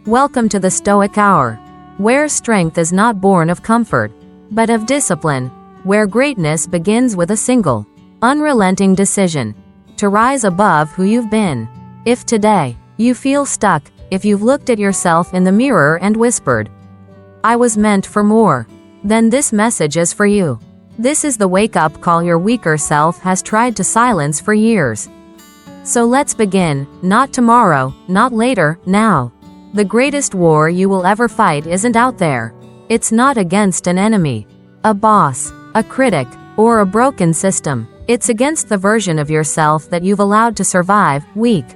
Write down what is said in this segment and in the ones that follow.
Welcome to the Stoic Hour, where strength is not born of comfort, but of discipline, where greatness begins with a single, unrelenting decision to rise above who you've been. If today you feel stuck, if you've looked at yourself in the mirror and whispered, "I was meant for more," then this message is for you. This is the wake-up call your weaker self has tried to silence for years. So let's begin, not tomorrow, not later, now. The greatest war you will ever fight isn't out there. It's not against an enemy, a boss, a critic, or a broken system. It's against the version of yourself that you've allowed to survive, weak,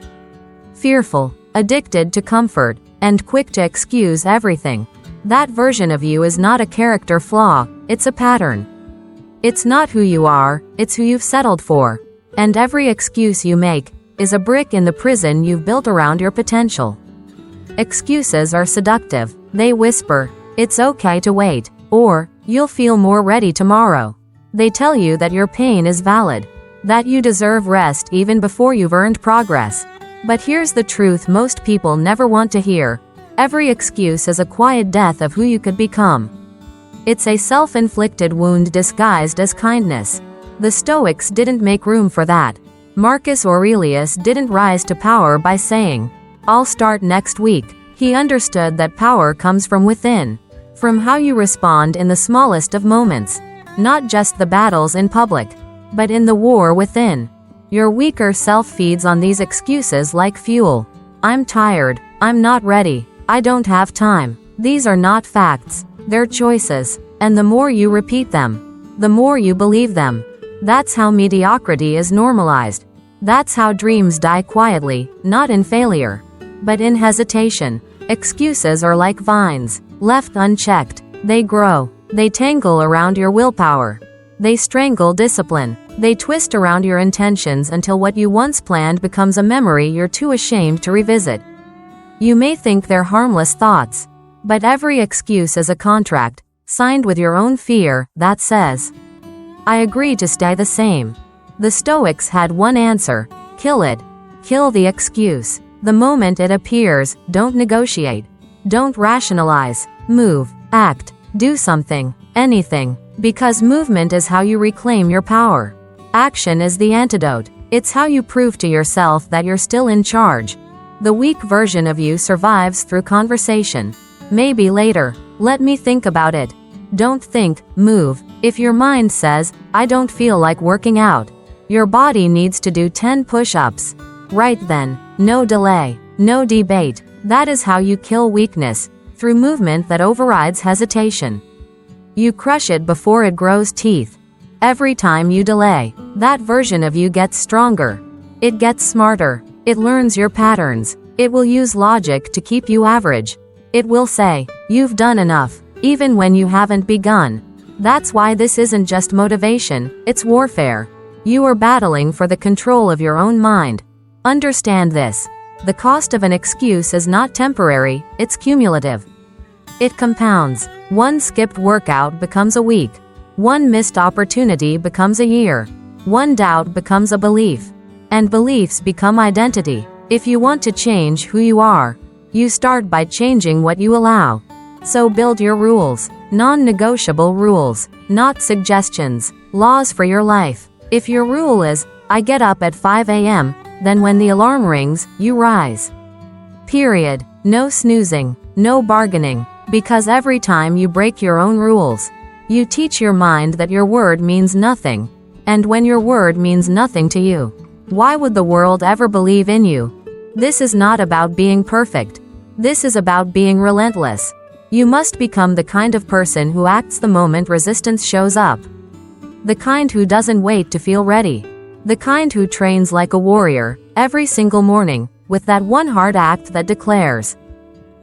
fearful, addicted to comfort, and quick to excuse everything. That version of you is not a character flaw, it's a pattern. It's not who you are, it's who you've settled for. And every excuse you make is a brick in the prison you've built around your potential. Excuses are seductive. They whisper, "It's okay to wait," or, "You'll feel more ready tomorrow." They tell you that your pain is valid, that you deserve rest even before you've earned progress. But here's the truth most people never want to hear. Every excuse is a quiet death of who you could become. It's a self-inflicted wound disguised as kindness. The Stoics didn't make room for that. Marcus Aurelius didn't rise to power by saying, "I'll start next week." He understood that power comes from within, from how you respond in the smallest of moments, not just the battles in public, but in the war within. Your weaker self feeds on these excuses like fuel. "I'm tired, I'm not ready, I don't have time." These are not facts, they're choices, and the more you repeat them, the more you believe them. That's how mediocrity is normalized. That's how dreams die quietly, not in failure, but in hesitation. Excuses are like vines. Left unchecked, they grow. They tangle around your willpower. They strangle discipline. They twist around your intentions until what you once planned becomes a memory you're too ashamed to revisit. You may think they're harmless thoughts, but every excuse is a contract, signed with your own fear, that says, "I agree to stay the same." The Stoics had one answer: kill it. Kill the excuse. The moment it appears, don't negotiate. Don't rationalize. Move, act, do something, anything. Because movement is how you reclaim your power. Action is the antidote. It's how you prove to yourself that you're still in charge. The weak version of you survives through conversation. Maybe later. Let me think about it. Don't think, move. If your mind says, "I don't feel like working out," your body needs to do 10 push-ups. Right then. No delay. No debate. That is how you kill weakness, through movement that overrides hesitation. You crush it before it grows teeth. Every time you delay, that version of you gets stronger. It gets smarter. It learns your patterns. It will use logic to keep you average. It will say, "You've done enough," even when you haven't begun. That's why this isn't just motivation, it's warfare. You are battling for the control of your own mind. Understand this. The cost of an excuse is not temporary, it's cumulative. It compounds. One skipped workout becomes a week. One missed opportunity becomes a year. One doubt becomes a belief. And beliefs become identity. If you want to change who you are, you start by changing what you allow. So build your rules. Non-negotiable rules, not suggestions. Laws for your life. If your rule is, "I get up at 5 a.m., then when the alarm rings, you rise. Period. No snoozing. No bargaining. Because every time you break your own rules, you teach your mind that your word means nothing. And when your word means nothing to you, why would the world ever believe in you? This is not about being perfect. This is about being relentless. You must become the kind of person who acts the moment resistance shows up. The kind who doesn't wait to feel ready. The kind who trains like a warrior, every single morning, with that one hard act that declares,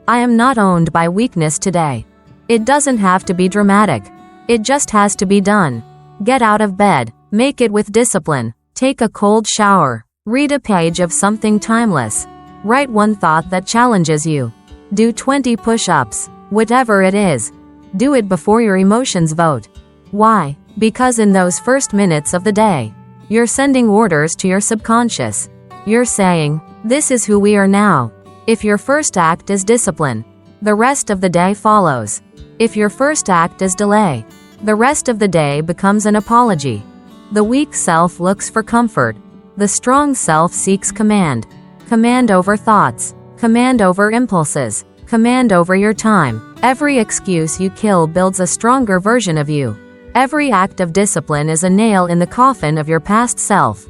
"I am not owned by weakness today." It doesn't have to be dramatic. It just has to be done. Get out of bed. Make it with discipline. Take a cold shower. Read a page of something timeless. Write one thought that challenges you. Do 20 push-ups. Whatever it is. Do it before your emotions vote. Why? Because in those first minutes of the day, you're sending orders to your subconscious. You're saying, "This is who we are now." If your first act is discipline, the rest of the day follows. If your first act is delay, the rest of the day becomes an apology. The weak self looks for comfort. The strong self seeks command. Command over thoughts. Command over impulses. Command over your time. Every excuse you kill builds a stronger version of you. Every act of discipline is a nail in the coffin of your past self.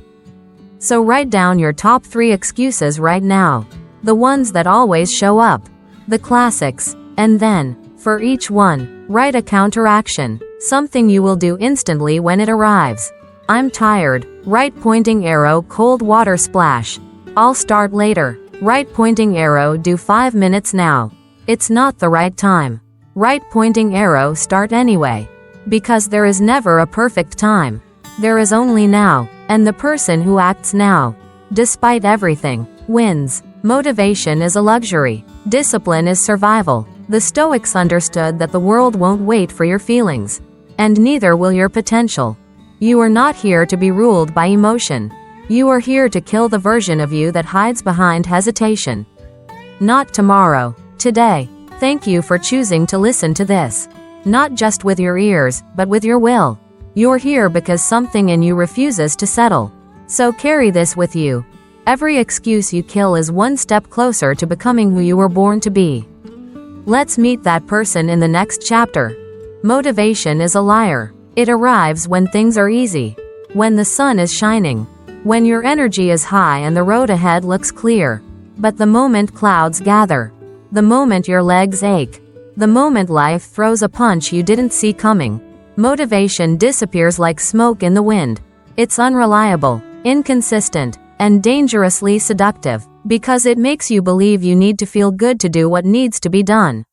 So write down your top 3 excuses right now. The ones that always show up. The classics. And then, for each one, write a counteraction. Something you will do instantly when it arrives. I'm tired. Right pointing arrow cold water splash. I'll start later. Right pointing arrow do 5 minutes now. It's not the right time. Right pointing arrow start anyway. Because there is never a perfect time. There is only now, and the person who acts now, despite everything, wins. Motivation is a luxury. Discipline is survival. The Stoics understood that the world won't wait for your feelings. And neither will your potential. You are not here to be ruled by emotion. You are here to kill the version of you that hides behind hesitation. Not tomorrow. Today. Thank you for choosing to listen to this. Not just with your ears, but with your will. You're here because something in you refuses to settle. So carry this with you. Every excuse you kill is one step closer to becoming who you were born to be. Let's meet that person in the next chapter. Motivation is a liar. It arrives when things are easy. When the sun is shining. When your energy is high and the road ahead looks clear. But the moment clouds gather. The moment your legs ache. The moment life throws a punch you didn't see coming. Motivation disappears like smoke in the wind. It's unreliable, inconsistent, and dangerously seductive, because it makes you believe you need to feel good to do what needs to be done.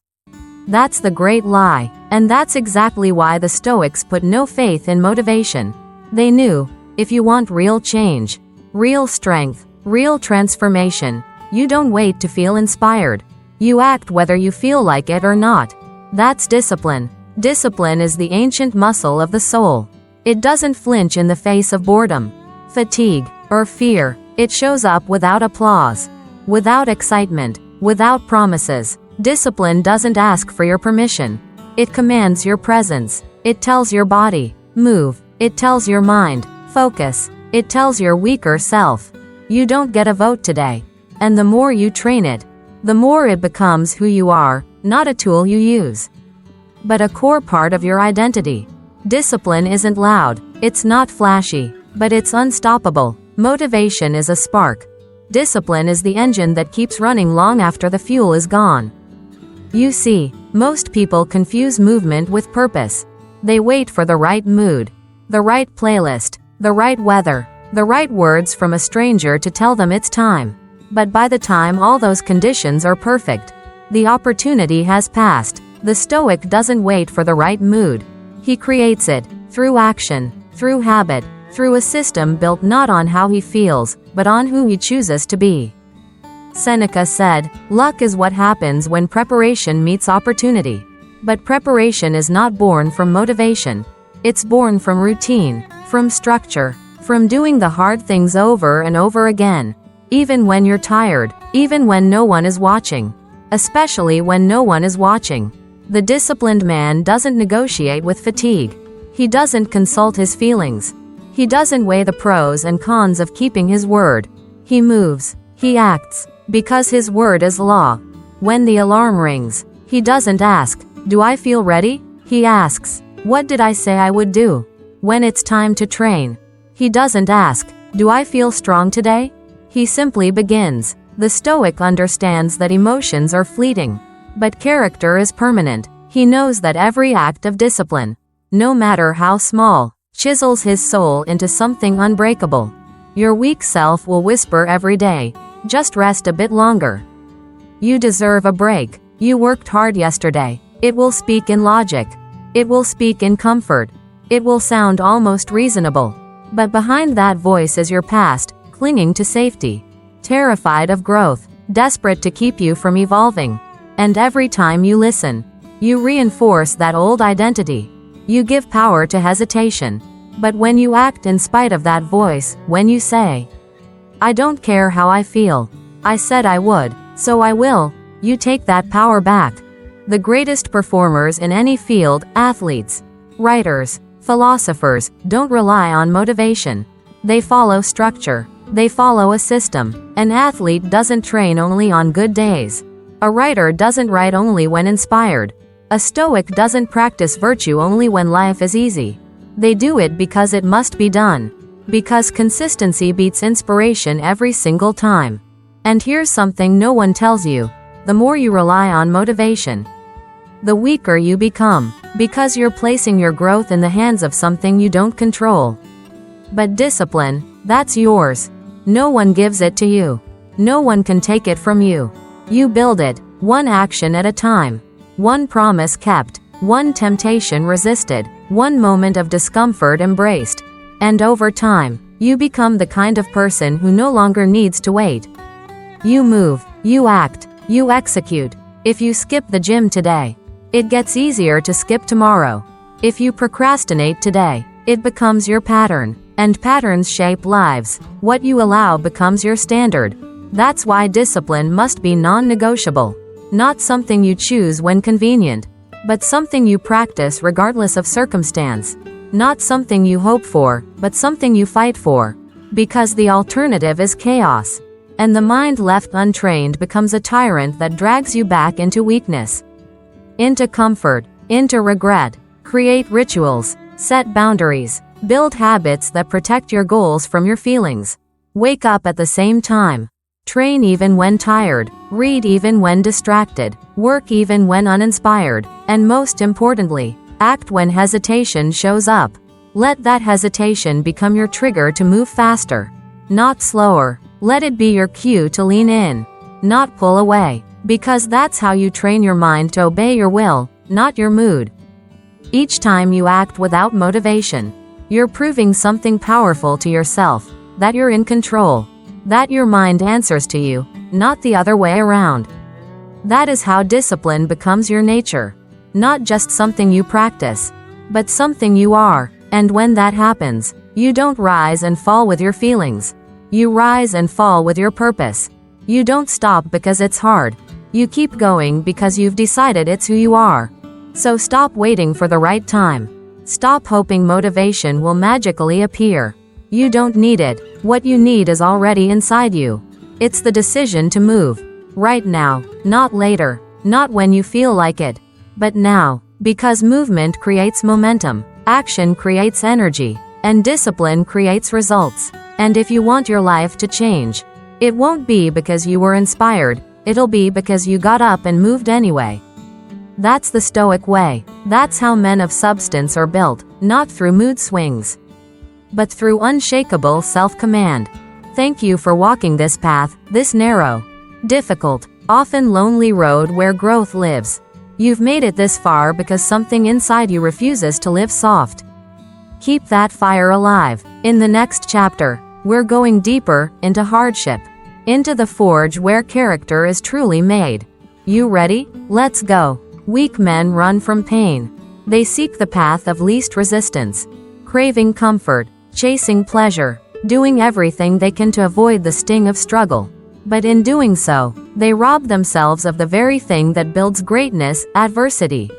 That's the great lie, and that's exactly why the Stoics put no faith in motivation. They knew, if you want real change, real strength, real transformation, you don't wait to feel inspired. You act whether you feel like it or not. That's discipline. Discipline is the ancient muscle of the soul. It doesn't flinch in the face of boredom, fatigue, or fear. It shows up without applause, without excitement, without promises. Discipline doesn't ask for your permission. It commands your presence. It tells your body, move. It tells your mind, focus. It tells your weaker self, you don't get a vote today. And the more you train it, the more it becomes who you are, not a tool you use, but a core part of your identity. Discipline isn't loud. It's not flashy, but it's unstoppable. Motivation is a spark. Discipline is the engine that keeps running long after the fuel is gone. You see, most people confuse movement with purpose. They wait for the right mood, the right playlist, the right weather, the right words from a stranger to tell them it's time. But by the time all those conditions are perfect, the opportunity has passed. The Stoic doesn't wait for the right mood. He creates it, through action, through habit, through a system built not on how he feels, but on who he chooses to be. Seneca said, "Luck is what happens when preparation meets opportunity." But preparation is not born from motivation. It's born from routine, from structure, from doing the hard things over and over again. Even when you're tired, even when no one is watching. Especially when no one is watching. The disciplined man doesn't negotiate with fatigue. He doesn't consult his feelings. He doesn't weigh the pros and cons of keeping his word. He moves. He acts. Because his word is law. When the alarm rings, he doesn't ask, "Do I feel ready?" He asks, "What did I say I would do?" When it's time to train, he doesn't ask, "Do I feel strong today?" He simply begins. The Stoic understands that emotions are fleeting, but character is permanent. He knows that every act of discipline, no matter how small, chisels his soul into something unbreakable. Your weak self will whisper every day, "Just rest a bit longer. You deserve a break. You worked hard yesterday." It will speak in logic. It will speak in comfort. It will sound almost reasonable. But behind that voice is your past, clinging to safety, terrified of growth, desperate to keep you from evolving. And every time you listen, you reinforce that old identity. You give power to hesitation. But when you act in spite of that voice, when you say, "I don't care how I feel. I said I would," So I will. You take that power back. The greatest performers in any field, athletes, writers, philosophers, don't rely on motivation. They follow structure. They follow a system. An athlete doesn't train only on good days. A writer doesn't write only when inspired. A Stoic doesn't practice virtue only when life is easy. They do it because it must be done. Because consistency beats inspiration every single time. And here's something no one tells you. The more you rely on motivation, the weaker you become, because you're placing your growth in the hands of something you don't control. But discipline, that's yours. No one gives it to you. No one can take it from you. You build it, one action at a time. One promise kept, one temptation resisted, one moment of discomfort embraced. And over time, you become the kind of person who no longer needs to wait. You move, you act, you execute. If you skip the gym today, it gets easier to skip tomorrow. If you procrastinate today, it becomes your pattern. And patterns shape lives. What you allow becomes your standard. That's why discipline must be non-negotiable. Not something you choose when convenient, but something you practice regardless of circumstance. Not something you hope for, but something you fight for. Because the alternative is chaos. And the mind left untrained becomes a tyrant that drags you back into weakness, into comfort, into regret. Create rituals, set boundaries, build habits that protect your goals from your feelings. Wake up at the same time. Train even when tired. Read even when distracted. Work even when uninspired. And most importantly, act when hesitation shows up. Let that hesitation become your trigger to move faster, not slower. Let it be your cue to lean in, not pull away. Because that's how you train your mind to obey your will, not your mood. Each time you act without motivation, you're proving something powerful to yourself, that you're in control, that your mind answers to you, not the other way around. That is how discipline becomes your nature. Not just something you practice, but something you are. And when that happens, you don't rise and fall with your feelings. You rise and fall with your purpose. You don't stop because it's hard. You keep going because you've decided it's who you are. So stop waiting for the right time. Stop hoping motivation will magically appear. You don't need it. What you need is already inside you. It's the decision to move. Right now, not later, not when you feel like it, but now. Because movement creates momentum, action creates energy, and discipline creates results. And if you want your life to change, it won't be because you were inspired, it'll be because you got up and moved anyway. That's the Stoic way. That's how men of substance are built, not through mood swings, but through unshakable self-command. Thank you for walking this path, this narrow, difficult, often lonely road where growth lives. You've made it this far because something inside you refuses to live soft. Keep that fire alive. In the next chapter, we're going deeper into hardship, into the forge where character is truly made. You ready? Let's go. Weak men run from pain. They seek the path of least resistance, craving comfort, chasing pleasure, doing everything they can to avoid the sting of struggle. But in doing so, they rob themselves of the very thing that builds greatness, adversity.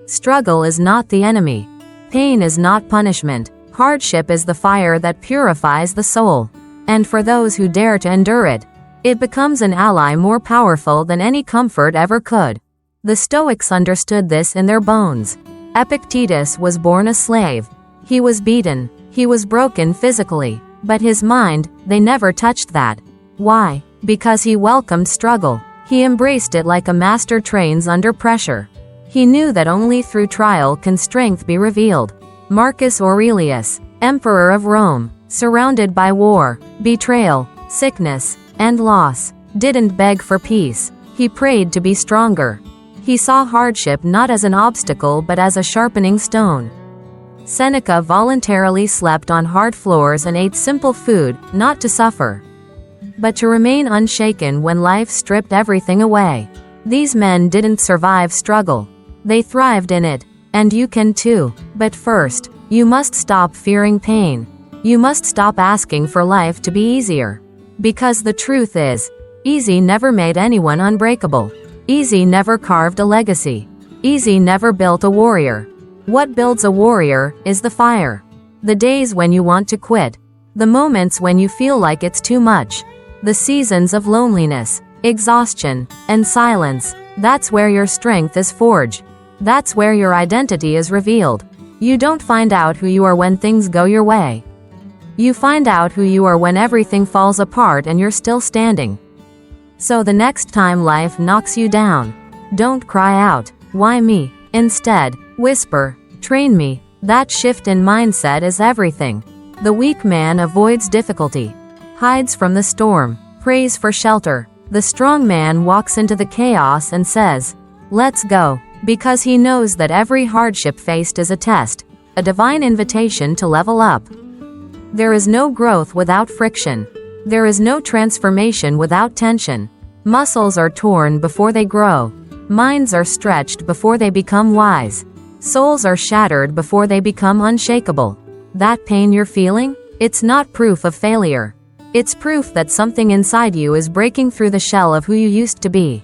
Struggle is not the enemy. Pain is not punishment. Hardship is the fire that purifies the soul. And for those who dare to endure it, it becomes an ally more powerful than any comfort ever could. The Stoics understood this in their bones. Epictetus was born a slave. He was beaten. He was broken physically. But his mind, they never touched that. Why? Because he welcomed struggle. He embraced it like a master trains under pressure. He knew that only through trial can strength be revealed. Marcus Aurelius, Emperor of Rome, surrounded by war, betrayal, sickness, and loss, didn't beg for peace. He prayed to be stronger. He saw hardship not as an obstacle but as a sharpening stone. Seneca voluntarily slept on hard floors and ate simple food, not to suffer, but to remain unshaken when life stripped everything away. These men didn't survive struggle. They thrived in it. And you can too. But first, you must stop fearing pain. You must stop asking for life to be easier. Because the truth is, Easy never made anyone unbreakable. Easy never carved a legacy. Easy never built a warrior. What builds a warrior is the fire. The days when you want to quit. The moments when you feel like it's too much. The seasons of loneliness, exhaustion, and silence. That's where your strength is forged. That's where your identity is revealed. You don't find out who you are when things go your way. You find out who you are when everything falls apart and you're still standing. So the next time life knocks you down, don't cry out, "Why me?" Instead, whisper, "Train me." That shift in mindset is everything. The weak man avoids difficulty, hides from the storm, prays for shelter. The strong man walks into the chaos and says, "Let's go," because he knows that every hardship faced is a test, a divine invitation to level up. There is no growth without friction. There is no transformation without tension. Muscles are torn before they grow. Minds are stretched before they become wise. Souls are shattered before they become unshakable. That pain you're feeling? It's not proof of failure. It's proof that something inside you is breaking through the shell of who you used to be.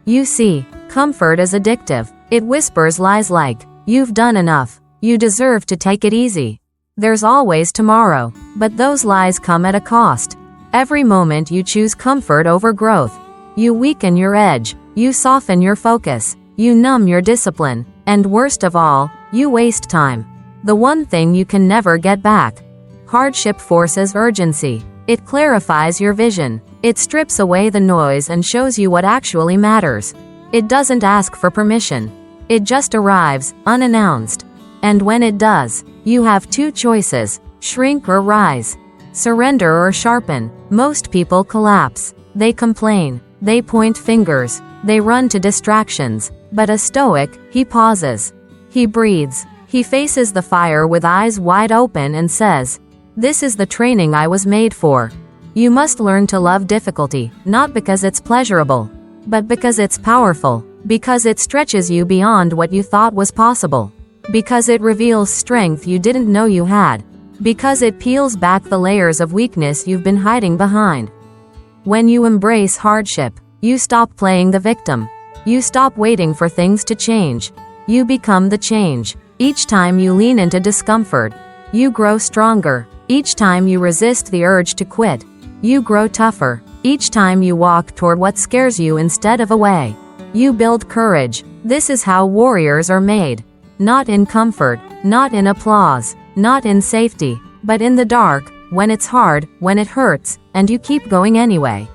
You see, comfort is addictive. It whispers lies like, "You've done enough. You deserve to take it easy. There's always tomorrow." But those lies come at a cost. Every moment you choose comfort over growth, you weaken your edge, you soften your focus, you numb your discipline, and worst of all, you waste time. The one thing you can never get back. Hardship forces urgency. It clarifies your vision. It strips away the noise and shows you what actually matters. It doesn't ask for permission. It just arrives, unannounced. And when it does, you have two choices: shrink or rise, surrender or sharpen. Most people collapse. They complain. They point fingers. They run to distractions. But a Stoic, he pauses. He breathes. He faces the fire with eyes wide open and says, "This is the training I was made for." You must learn to love difficulty, not because it's pleasurable, but because it's powerful, because it stretches you beyond what you thought was possible, because it reveals strength you didn't know you had, because it peels back the layers of weakness you've been hiding behind. When you embrace hardship, you stop playing the victim. You stop waiting for things to change. You become the change. Each time you lean into discomfort, you grow stronger. Each time you resist the urge to quit, you grow tougher. Each time you walk toward what scares you instead of away, you build courage. This is how warriors are made. Not in comfort, not in applause, not in safety, but in the dark, when it's hard, when it hurts, and you keep going anyway.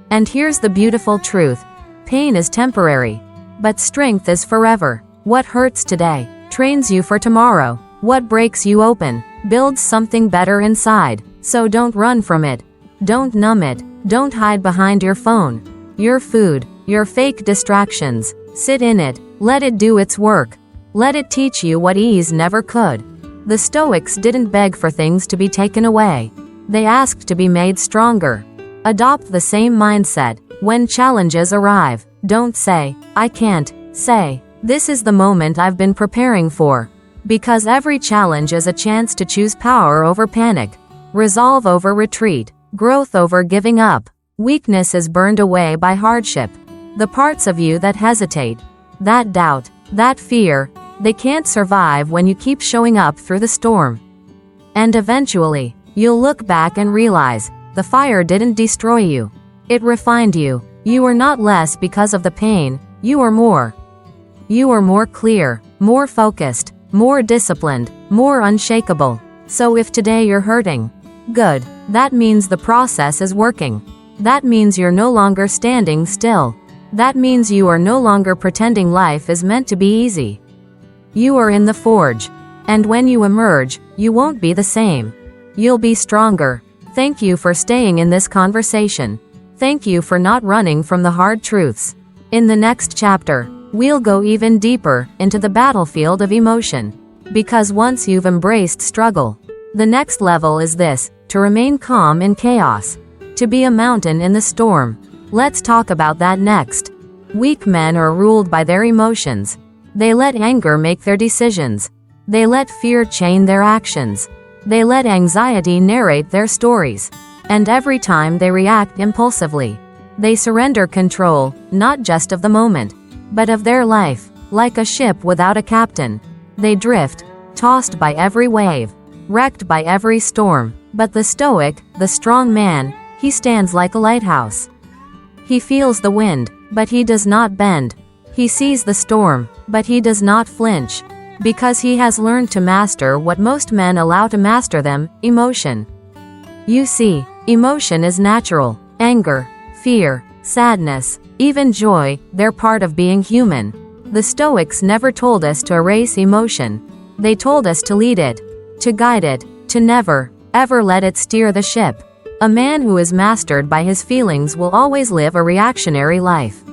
And here's the beautiful truth. Pain is temporary, but strength is forever. What hurts today trains you for tomorrow. What breaks you open builds something better inside. So don't run from it. Don't numb it. Don't hide behind your phone, your food, your fake distractions. Sit in it. Let it do its work. Let it teach you what ease never could. The Stoics didn't beg for things to be taken away. They asked to be made stronger. Adopt the same mindset. When challenges arrive, don't say, "I can't." Say, "This is the moment I've been preparing for." Because every challenge is a chance to choose power over panic, resolve over retreat, growth over giving up. Weakness is burned away by hardship. The parts of you that hesitate, that doubt, that fear, they can't survive when you keep showing up through the storm. And eventually, you'll look back and realize, the fire didn't destroy you. It refined you. You were not less because of the pain, you were more. You were more clear, more focused, more disciplined, more unshakable. So if today you're hurting, good. That means the process is working. That means you're no longer standing still. That means you are no longer pretending life is meant to be easy. You are in the forge. And when you emerge, you won't be the same. You'll be stronger. Thank you for staying in this conversation. Thank you for not running from the hard truths. In the next chapter, we'll go even deeper into the battlefield of emotion. Because once you've embraced struggle, the next level is this: to remain calm in chaos, to be a mountain in the storm. Let's talk about that next. Weak men are ruled by their emotions. They let anger make their decisions. They let fear chain their actions. They let anxiety narrate their stories. And every time they react impulsively, They surrender control, not just of the moment, but of their life. Like a ship without a captain, they drift, tossed by every wave, wrecked by every storm. But the Stoic, the strong man, he stands like a lighthouse. He feels the wind, but he does not bend. He sees the storm, but he does not flinch. Because he has learned to master what most men allow to master them, emotion. You see, emotion is natural. Anger, fear, sadness, even joy, they're part of being human. The Stoics never told us to erase emotion. They told us to lead it, to guide it, to never, ever let it steer the ship. A man who is mastered by his feelings will always live a reactionary life.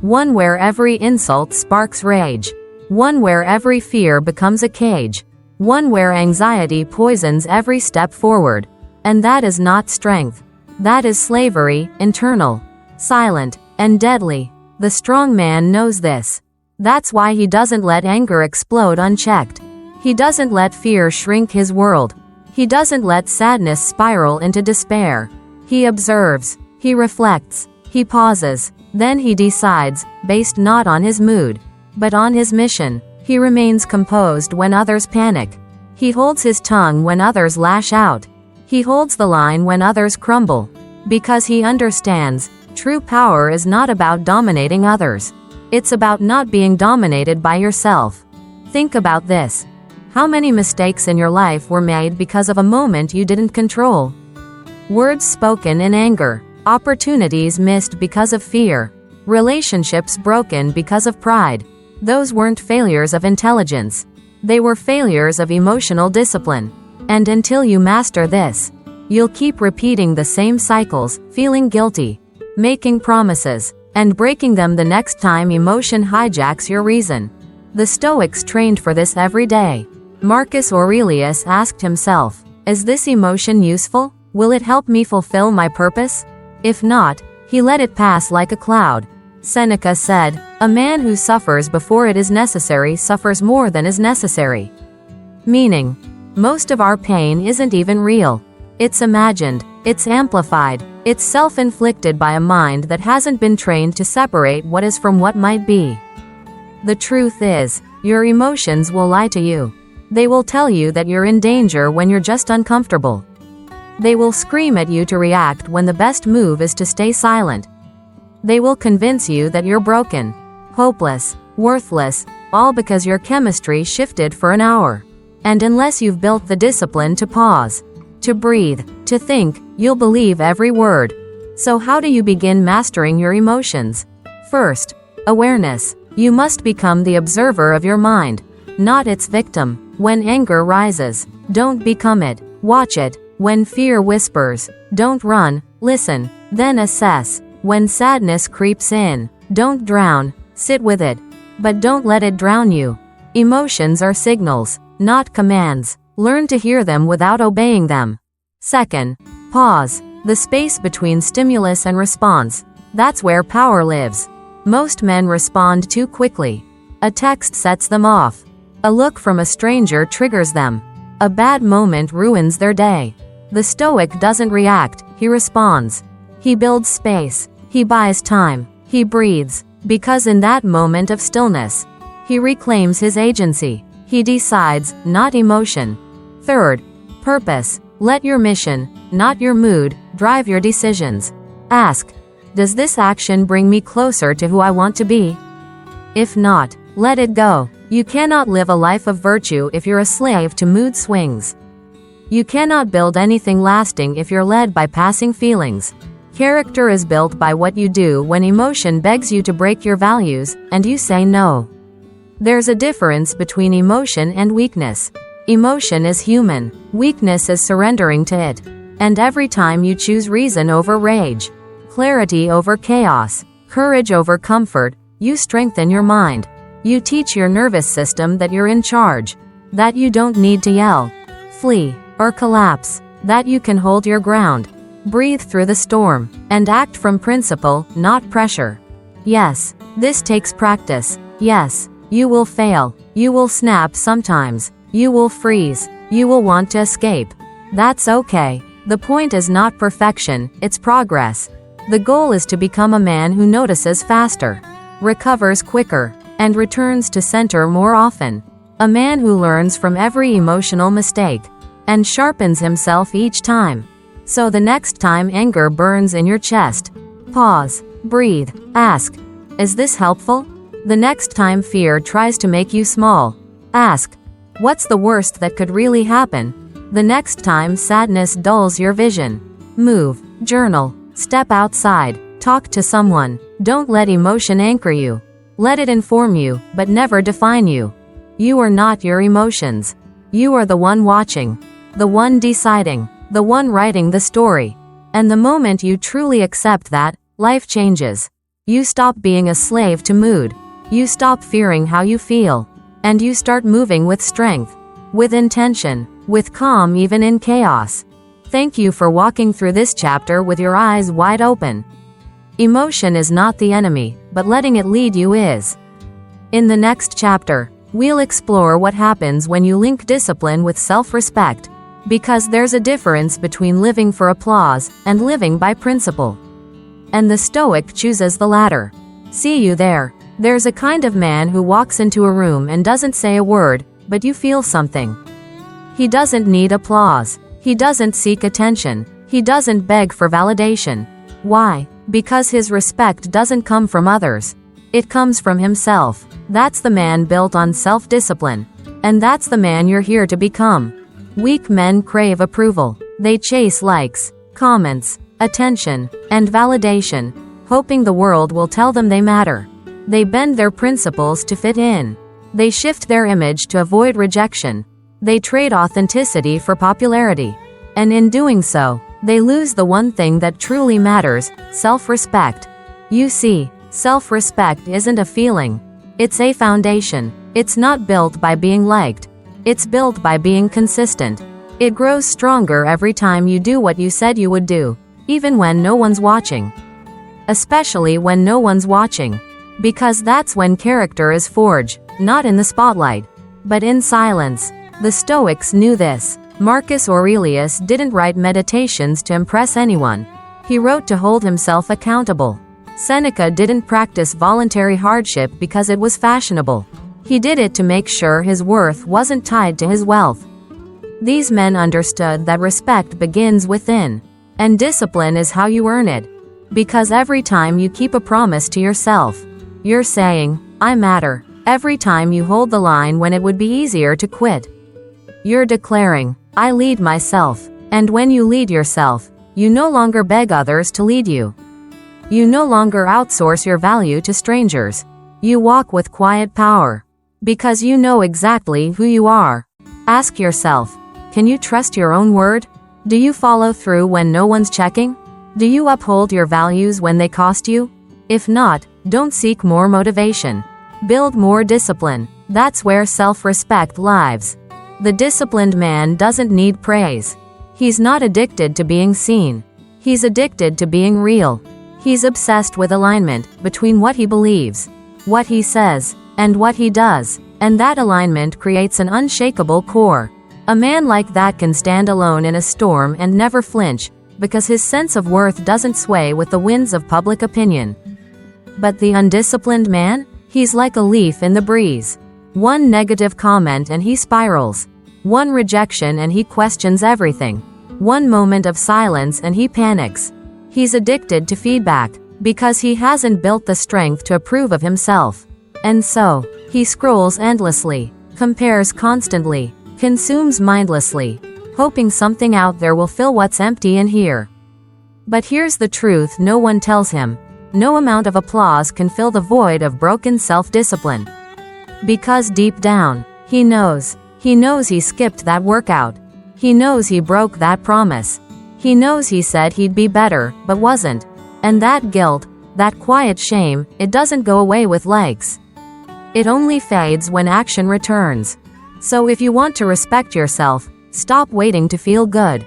One where every insult sparks rage. One where every fear becomes a cage. One where anxiety poisons every step forward. And that is not strength. That is slavery, internal, silent, and deadly. The strong man knows this. That's why he doesn't let anger explode unchecked. He doesn't let fear shrink his world. He doesn't let sadness spiral into despair. He observes. He reflects. He pauses. Then he decides, based not on his mood, but on his mission. He remains composed when others panic. He holds his tongue when others lash out. He holds the line when others crumble. Because he understands, true power is not about dominating others. It's about not being dominated by yourself. Think about this. How many mistakes in your life were made because of a moment you didn't control? Words spoken in anger. Opportunities missed because of fear. Relationships broken because of pride. Those weren't failures of intelligence. They were failures of emotional discipline. And until you master this, you'll keep repeating the same cycles, feeling guilty, making promises, and breaking them the next time emotion hijacks your reason. The Stoics trained for this every day. Marcus Aurelius asked himself, is this emotion useful? Will it help me fulfill my purpose? If not, he let it pass like a cloud. Seneca said, a man who suffers before it is necessary suffers more than is necessary. Meaning, most of our pain isn't even real. It's imagined, it's amplified, it's self-inflicted by a mind that hasn't been trained to separate what is from what might be. The truth is, your emotions will lie to you. They will tell you that you're in danger when you're just uncomfortable. They will scream at you to react when the best move is to stay silent. They will convince you that you're broken, hopeless, worthless, all because your chemistry shifted for an hour. And unless you've built the discipline to pause, to breathe, to think, you'll believe every word. So how do you begin mastering your emotions? First, awareness. You must become the observer of your mind, not its victim. When anger rises, don't become it, watch it. When fear whispers, don't run, listen, then assess. When sadness creeps in, don't drown, sit with it. But don't let it drown you. Emotions are signals, not commands. Learn to hear them without obeying them. Second, pause. The space between stimulus and response. That's where power lives. Most men respond too quickly. A text sets them off. A look from a stranger triggers them. A bad moment ruins their day. The Stoic doesn't react, he responds. He builds space. He buys time. He breathes. Because in that moment of stillness, he reclaims his agency. He decides, not emotion. Third, purpose. Let your mission, not your mood, drive your decisions. Ask, does this action bring me closer to who I want to be? If not, let it go. You cannot live a life of virtue if you're a slave to mood swings. You cannot build anything lasting if you're led by passing feelings. Character is built by what you do when emotion begs you to break your values, and you say no. There's a difference between emotion and weakness. Emotion is human. Weakness is surrendering to it. And every time you choose reason over rage, clarity over chaos, courage over comfort, you strengthen your mind. You teach your nervous system that you're in charge, that you don't need to yell, flee, or collapse, that you can hold your ground, breathe through the storm, and act from principle, not pressure. Yes, this takes practice. Yes, you will fail. You will snap sometimes. You will freeze. You will want to escape. That's okay. The point is not perfection, it's progress. The goal is to become a man who notices faster, recovers quicker, and returns to center more often. A man who learns from every emotional mistake and sharpens himself each time. So the next time anger burns in your chest, pause, breathe, ask, is this helpful? The next time fear tries to make you small, ask, what's the worst that could really happen? The next time sadness dulls your vision, move, journal, step outside, talk to someone. Don't let emotion anchor you. Let it inform you, but never define you. You are not your emotions. You are the one watching, the one deciding, the one writing the story. And the moment you truly accept that, life changes. You stop being a slave to mood. You stop fearing how you feel. And you start moving with strength, with intention, with calm even in chaos. Thank you for walking through this chapter with your eyes wide open. Emotion is not the enemy, but letting it lead you is. In the next chapter, we'll explore what happens when you link discipline with self-respect, because there's a difference between living for applause and living by principle. And the Stoic chooses the latter. See you there. There's a kind of man who walks into a room and doesn't say a word, but you feel something. He doesn't need applause. He doesn't seek attention. He doesn't beg for validation. Why? Because his respect doesn't come from others. It comes from himself. That's the man built on self-discipline. And that's the man you're here to become. Weak men crave approval. They chase likes, comments, attention, and validation, hoping the world will tell them they matter. They bend their principles to fit in. They shift their image to avoid rejection. They trade authenticity for popularity. And in doing so, they lose the one thing that truly matters, self-respect. You see, self-respect isn't a feeling. It's a foundation. It's not built by being liked. It's built by being consistent. It grows stronger every time you do what you said you would do, even when no one's watching. Especially when no one's watching. Because that's when character is forged, not in the spotlight, but in silence. The Stoics knew this. Marcus Aurelius didn't write meditations to impress anyone. He wrote to hold himself accountable. Seneca didn't practice voluntary hardship because it was fashionable. He did it to make sure his worth wasn't tied to his wealth. These men understood that respect begins within, and discipline is how you earn it. Because every time you keep a promise to yourself, you're saying, I matter. Every time you hold the line when it would be easier to quit, you're declaring, I lead myself. And when you lead yourself, you no longer beg others to lead you. You no longer outsource your value to strangers. You walk with quiet power. Because you know exactly who you are. Ask yourself, can you trust your own word? Do you follow through when no one's checking? Do you uphold your values when they cost you? If not, don't seek more motivation. Build more discipline. That's where self-respect lives. The disciplined man doesn't need praise. He's not addicted to being seen. He's addicted to being real. He's obsessed with alignment between what he believes, what he says, and what he does. And that alignment creates an unshakable core. A man like that can stand alone in a storm and never flinch, because his sense of worth doesn't sway with the winds of public opinion. But the undisciplined man? He's like a leaf in the breeze. One negative comment and he spirals. One rejection and he questions everything. One moment of silence and he panics. He's addicted to feedback, because he hasn't built the strength to approve of himself. And so, he scrolls endlessly, compares constantly, consumes mindlessly, hoping something out there will fill what's empty in here. But here's the truth no one tells him. No amount of applause can fill the void of broken self-discipline. Because deep down, he knows. He knows he skipped that workout. He knows he broke that promise. He knows he said he'd be better, but wasn't. And that guilt, that quiet shame, it doesn't go away with likes. It only fades when action returns. So if you want to respect yourself, stop waiting to feel good.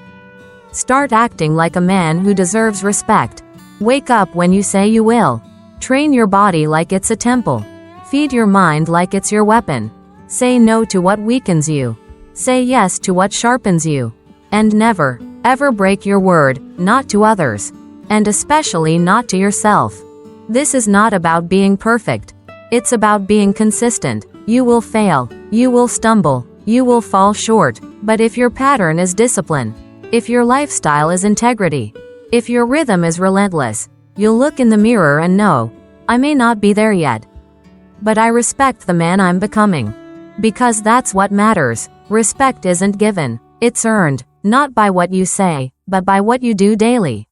Start acting like a man who deserves respect. Wake up when you say you will. Train your body like it's a temple. Feed your mind like it's your weapon. Say no to what weakens you. Say yes to what sharpens you. And never, ever break your word, not to others, and especially not to yourself. This is not about being perfect. It's about being consistent. You will fail. You will stumble. You will fall short. But if your pattern is discipline, if your lifestyle is integrity, if your rhythm is relentless, you'll look in the mirror and know, I may not be there yet, but I respect the man I'm becoming. Because that's what matters. Respect isn't given. It's earned, not by what you say, but by what you do daily.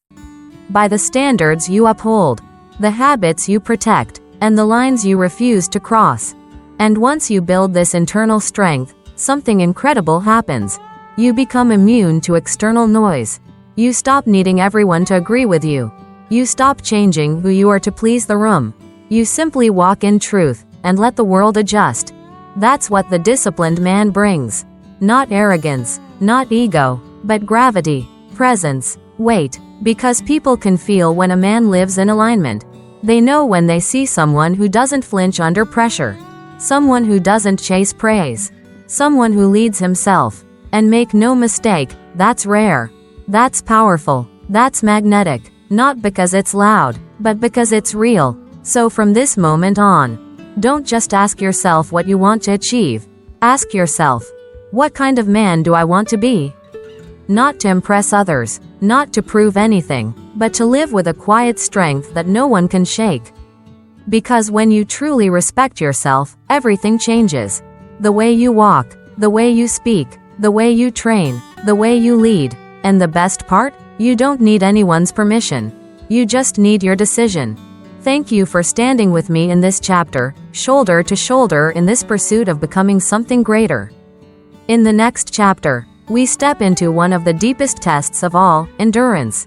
By the standards you uphold, the habits you protect, and the lines you refuse to cross. And once you build this internal strength, something incredible happens. You become immune to external noise. You stop needing everyone to agree with you. You stop changing who you are to please the room. You simply walk in truth, and let the world adjust. That's what the disciplined man brings. Not arrogance, not ego, but gravity, presence, weight. Because people can feel when a man lives in alignment. They know when they see someone who doesn't flinch under pressure. Someone who doesn't chase praise. Someone who leads himself. And make no mistake, that's rare. That's powerful. That's magnetic. Not because it's loud, but because it's real. So from this moment on, don't just ask yourself what you want to achieve. Ask yourself, what kind of man do I want to be? Not to impress others, not to prove anything, but to live with a quiet strength that no one can shake. Because when you truly respect yourself, everything changes. The way you walk, the way you speak, the way you train, the way you lead. And the best part? You don't need anyone's permission. You just need your decision. Thank you for standing with me in this chapter, shoulder to shoulder in this pursuit of becoming something greater. In the next chapter, we step into one of the deepest tests of all, endurance.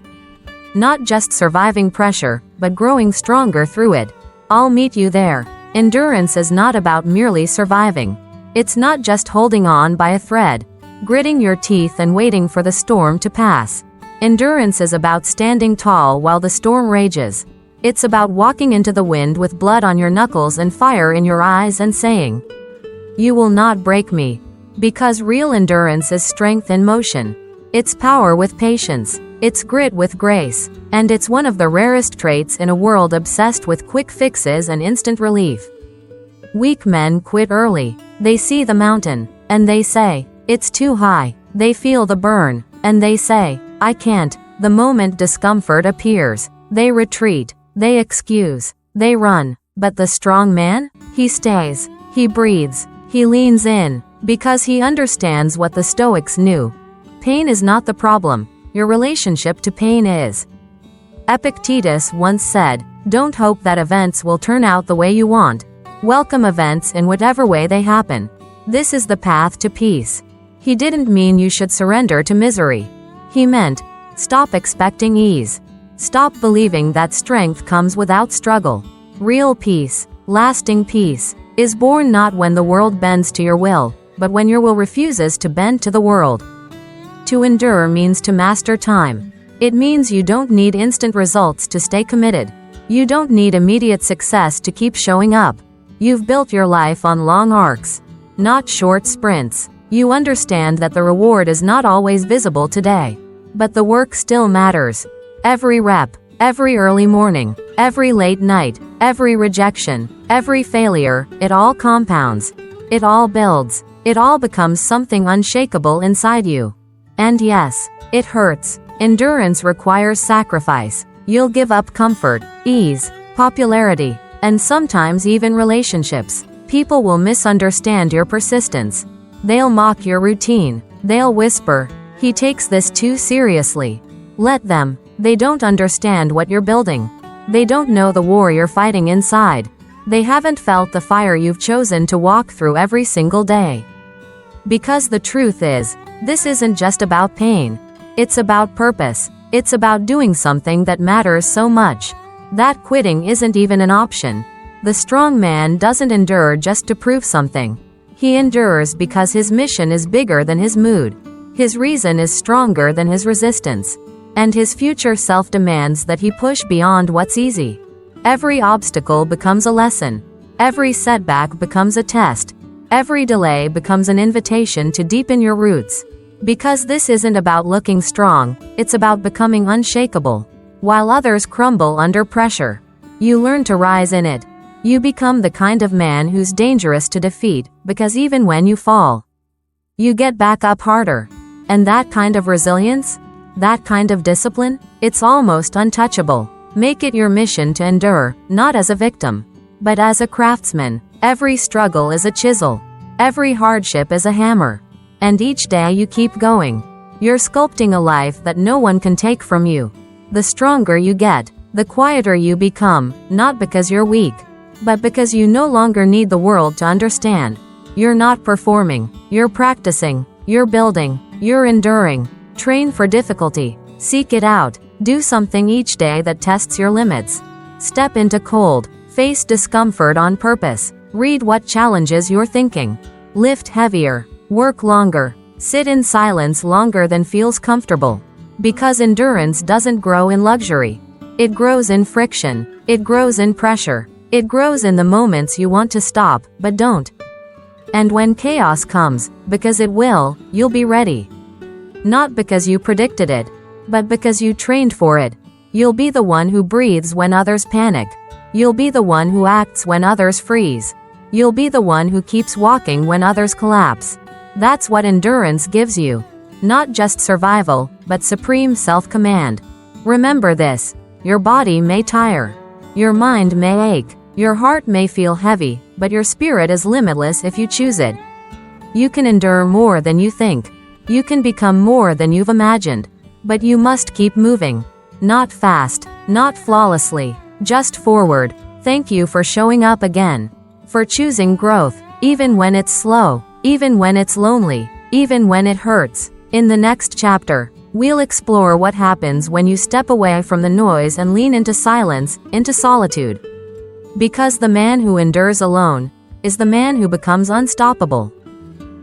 Not just surviving pressure, but growing stronger through it. I'll meet you there. Endurance is not about merely surviving. It's not just holding on by a thread, gritting your teeth and waiting for the storm to pass. Endurance is about standing tall while the storm rages. It's about walking into the wind with blood on your knuckles and fire in your eyes and saying, "You will not break me." Because real endurance is strength in motion. It's power with patience. It's grit with grace. And it's one of the rarest traits in a world obsessed with quick fixes and instant relief. Weak men quit early. They see the mountain, and they say, "It's too high." They feel the burn, and they say, "I can't." The moment discomfort appears, they retreat, they excuse, they run. But the strong man? He stays, he breathes, he leans in, because he understands what the Stoics knew. Pain is not the problem, your relationship to pain is. Epictetus once said, "Don't hope that events will turn out the way you want. Welcome events in whatever way they happen. This is the path to peace." He didn't mean you should surrender to misery. He meant, stop expecting ease. Stop believing that strength comes without struggle. Real peace, lasting peace, is born not when the world bends to your will, but when your will refuses to bend to the world. To endure means to master time. It means you don't need instant results to stay committed. You don't need immediate success to keep showing up. You've built your life on long arcs, not short sprints. You understand that the reward is not always visible today, but the work still matters. Every rep, every early morning, every late night, every rejection, every failure, it all compounds. It all builds. It all becomes something unshakable inside you. And yes, it hurts. Endurance requires sacrifice. You'll give up comfort, ease, popularity, and sometimes even relationships. People will misunderstand your persistence. They'll mock your routine. They'll whisper, "He takes this too seriously." Let them. They don't understand what you're building. They don't know the war you're fighting inside. They haven't felt the fire you've chosen to walk through every single day. Because the truth is, this isn't just about pain. It's about purpose. It's about doing something that matters so much that quitting isn't even an option. The strong man doesn't endure just to prove something. He endures because his mission is bigger than his mood. His reason is stronger than his resistance. And his future self demands that he push beyond what's easy. Every obstacle becomes a lesson. Every setback becomes a test. Every delay becomes an invitation to deepen your roots. Because this isn't about looking strong, it's about becoming unshakable. while others crumble under pressure. You learn to rise in it. You become the kind of man who's dangerous to defeat, because even when you fall, you get back up harder. And that kind of resilience, that kind of discipline, it's almost untouchable. Make it your mission to endure, not as a victim, but as a craftsman. Every struggle is a chisel. Every hardship is a hammer. And each day you keep going. You're sculpting a life that no one can take from you. The stronger you get, the quieter you become, not because you're weak, but because you no longer need the world to understand. You're not performing, you're practicing, you're building, you're enduring. Train for difficulty. Seek it out. Do something each day that tests your limits. Step into cold. Face discomfort on purpose. Read what challenges your thinking. Lift heavier. Work longer. Sit in silence longer than feels comfortable. Because endurance doesn't grow in luxury. It grows in friction. It grows in pressure. It grows in the moments you want to stop, but don't. And when chaos comes, because it will, you'll be ready. Not because you predicted it, but because you trained for it. You'll be the one who breathes when others panic. You'll be the one who acts when others freeze. You'll be the one who keeps walking when others collapse. That's what endurance gives you. Not just survival, but supreme self-command. Remember this. Your body may tire. Your mind may ache. Your heart may feel heavy, but your spirit is limitless if you choose it. You can endure more than you think. You can become more than you've imagined. But you must keep moving. Not fast, not flawlessly, just forward. Thank you for showing up again. For choosing growth, even when it's slow, even when it's lonely, even when it hurts. In the next chapter, we'll explore what happens when you step away from the noise and lean into silence, into solitude. Because the man who endures alone is the man who becomes unstoppable.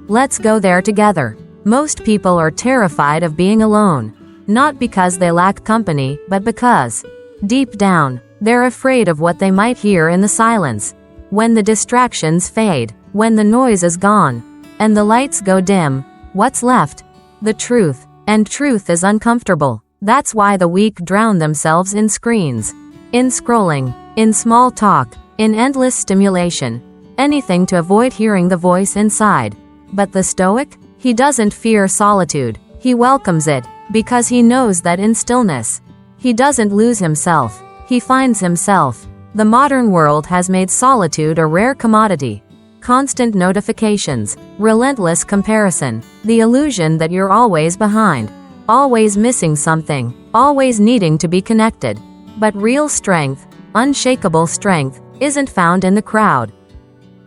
Let's go there together. Most people are terrified of being alone. Not because they lack company, but because, deep down, they're afraid of what they might hear in the silence. When the distractions fade, when the noise is gone, and the lights go dim, what's left? The truth. And truth is uncomfortable. That's why the weak drown themselves in screens, in scrolling, in small talk, in endless stimulation. Anything to avoid hearing the voice inside. But the Stoic? He doesn't fear solitude. He welcomes it, because he knows that in stillness, he doesn't lose himself. He finds himself. The modern world has made solitude a rare commodity. Constant notifications, relentless comparison, the illusion that you're always behind, always missing something, always needing to be connected. But real strength, unshakable strength, isn't found in the crowd.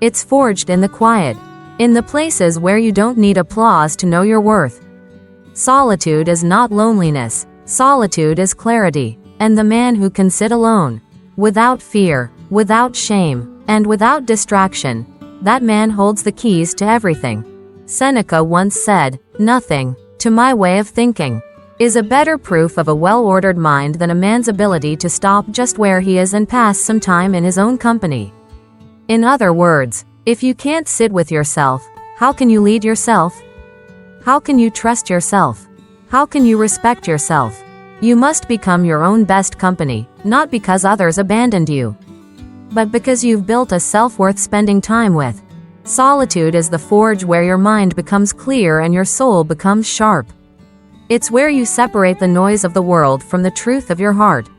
It's forged in the quiet, in the places where you don't need applause to know your worth. Solitude is not loneliness. Solitude is clarity. And the man who can sit alone, without fear, without shame, and without distraction, that man holds the keys to everything. Seneca once said, "Nothing, to my way of thinking, is a better proof of a well-ordered mind than a man's ability to stop just where he is and pass some time in his own company." In other words, if you can't sit with yourself, how can you lead yourself? How can you trust yourself? How can you respect yourself? You must become your own best company, not because others abandoned you, but because you've built a self worth spending time with. Solitude is the forge where your mind becomes clear and your soul becomes sharp. It's where you separate the noise of the world from the truth of your heart.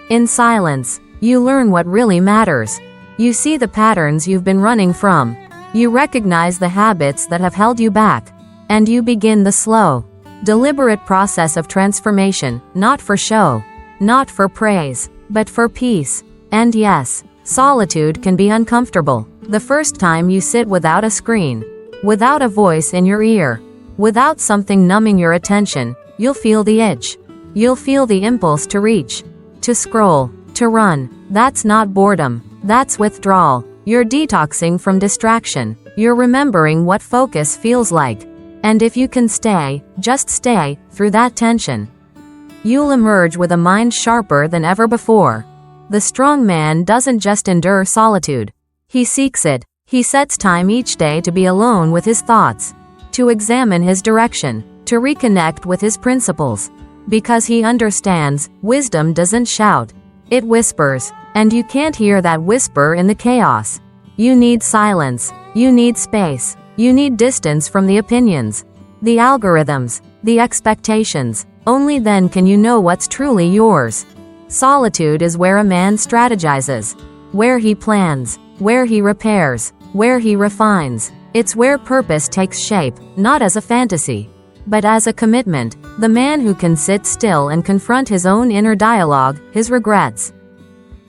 In silence, you learn what really matters. You see the patterns you've been running from. You recognize the habits that have held you back. And you begin the slow, deliberate process of transformation, not for show, not for praise, but for peace. And yes, solitude can be uncomfortable. The first time you sit without a screen, without a voice in your ear, without something numbing your attention, you'll feel the itch. You'll feel the impulse to reach, to scroll, to run. That's not boredom. That's withdrawal. You're detoxing from distraction. You're remembering what focus feels like. And if you can stay, just stay, through that tension, you'll emerge with a mind sharper than ever before. The strong man doesn't just endure solitude. He seeks it. He sets time each day to be alone with his thoughts, to examine his direction, to reconnect with his principles. Because he understands, wisdom doesn't shout. It whispers. And you can't hear that whisper in the chaos. You need silence. You need space. You need distance from the opinions, the algorithms, the expectations. Only then can you know what's truly yours. Solitude is where a man strategizes, where he plans, where he repairs, where he refines. It's where purpose takes shape, not as a fantasy, but as a commitment. The man who can sit still and confront his own inner dialogue, his regrets,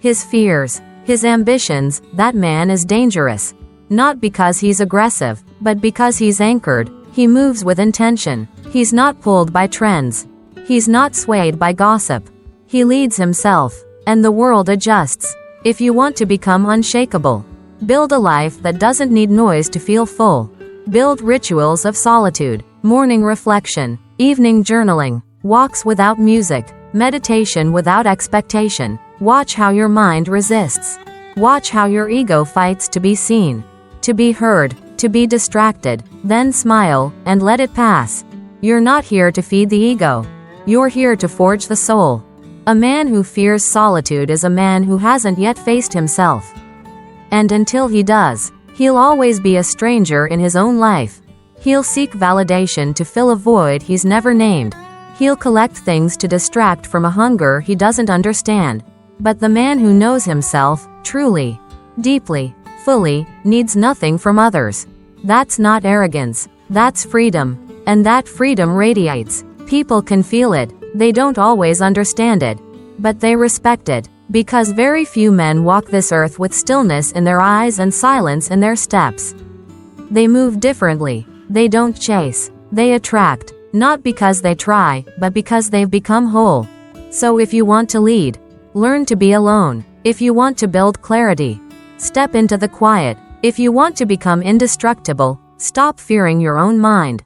his fears, his ambitions, that man is dangerous. Not because he's aggressive, but because he's anchored. He moves with intention. He's not pulled by trends. He's not swayed by gossip. He leads himself, and the world adjusts. If you want to become unshakable, build a life that doesn't need noise to feel full. Build rituals of solitude, morning reflection, evening journaling, walks without music, meditation without expectation. Watch how your mind resists. Watch how your ego fights to be seen, to be heard, to be distracted. Then smile, and let it pass. You're not here to feed the ego. You're here to forge the soul. A man who fears solitude is a man who hasn't yet faced himself. And until he does, he'll always be a stranger in his own life. He'll seek validation to fill a void he's never named. He'll collect things to distract from a hunger he doesn't understand. But the man who knows himself, truly, deeply, fully, needs nothing from others. That's not arrogance. That's freedom. And that freedom radiates. People can feel it. They don't always understand it. But they respect it. Because very few men walk this earth with stillness in their eyes and silence in their steps. They move differently. They don't chase. They attract. Not because they try, but because they've become whole. So if you want to lead, learn to be alone. If you want to build clarity, step into the quiet. If you want to become indestructible, stop fearing your own mind.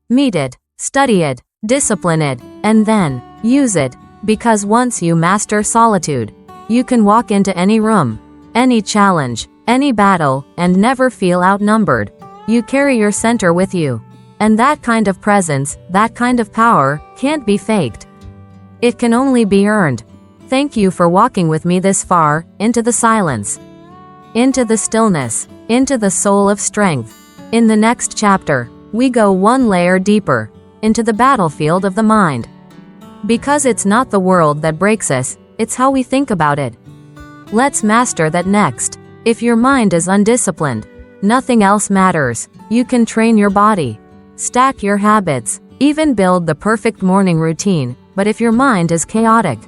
Meet it, study it, discipline it, and then use it. Because once you master solitude, you can walk into any room, any challenge, any battle, and never feel outnumbered. You carry your center with you. And that kind of presence, that kind of power, can't be faked. It can only be earned. Thank you for walking with me this far, into the silence, into the stillness, into the soul of strength. In the next chapter, we go one layer deeper, into the battlefield of the mind. Because it's not the world that breaks us, it's how we think about it. Let's master that next. If your mind is undisciplined, nothing else matters. You can train your body, stack your habits, even build the perfect morning routine, but if your mind is chaotic,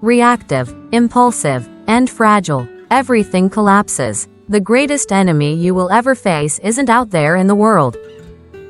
reactive, impulsive, and fragile, everything collapses. The greatest enemy you will ever face isn't out there in the world.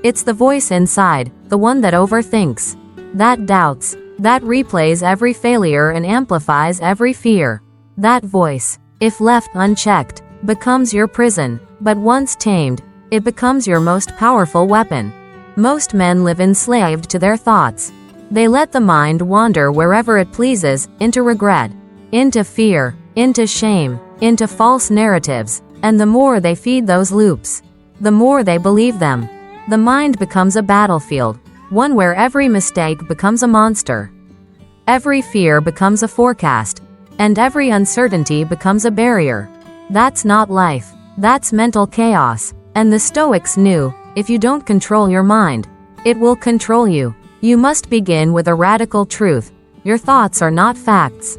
It's the voice inside, the one that overthinks, that doubts, that replays every failure and amplifies every fear. That voice, if left unchecked, becomes your prison, but once tamed, it becomes your most powerful weapon. Most men live enslaved to their thoughts. They let the mind wander wherever it pleases, into regret, into fear, into shame, into false narratives, and the more they feed those loops, the more they believe them. The mind becomes a battlefield, one where every mistake becomes a monster, every fear becomes a forecast, and every uncertainty becomes a barrier. That's not life. That's mental chaos. And the Stoics knew, if you don't control your mind, it will control you. You must begin with a radical truth. Your thoughts are not facts.